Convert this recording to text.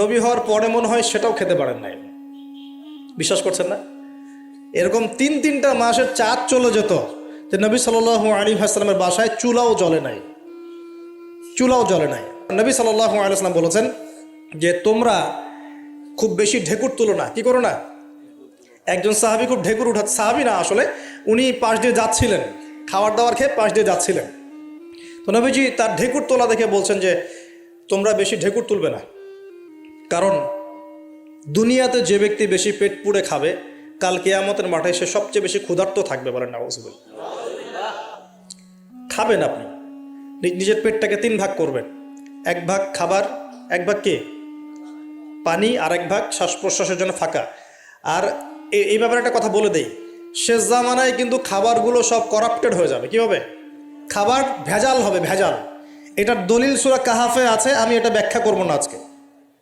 নবী হওয়ার পরে মনে হয় সেটাও খেতে পারেন নাই। বিশ্বাস করছেন না? এরকম তিনটা মাসের চাঁদ চলে যেত যে নবী সাল্লাল্লাহু আলাইহি ওয়াসাল্লামের বাসায় চুলাও জ্বলে নাই। নবী সাল্লাল্লাহু আলাইহি ওয়াসাল্লাম বলেছেন যে তোমরা খুব বেশি ঢেকুর তুলো না। কি করো না? একজন সাহাবী খুব ঢেকুর উঠাচ্ছে, সাহাবী না আসলে, উনি পাশ দিয়ে যাচ্ছিলেন, খাবার দাবার খেয়ে পাশ দিয়ে যাচ্ছিলেন। তো নবীজি তার ঢেকুর তোলা দেখে বলছেন যে তোমরা বেশি ঢেকুর তুলবে না, কারণ দুনিয়াতে যে ব্যক্তি বেশি পেট পুড়ে খাবে কাল কিয়ামতের মাঠে সে সবচেয়ে বেশি ক্ষুধার্ত থাকবে। বলেন নাউজুবিল্লাহ। খাবেন আপনি, নিজের পেটটাকে 3 ভাগ করবেন, 1 ভাগ খাবার, 1 ভাগ কি পানি, আর 1 ভাগ শ্বাস প্রশ্বাসের জন্য ফাঁকা। আর এই ব্যাপারে একটা কথা বলে দেই, শেষ জামানায় কিন্তু খাবারগুলো সব করাপ্টেড হয়ে যাবে। কি হবে? খাবার ভেজাল হবে, ভেজাল। এটার দলিল সূরা কাহাফে আছে, আমি এটা ব্যাখ্যা করব না আজকে।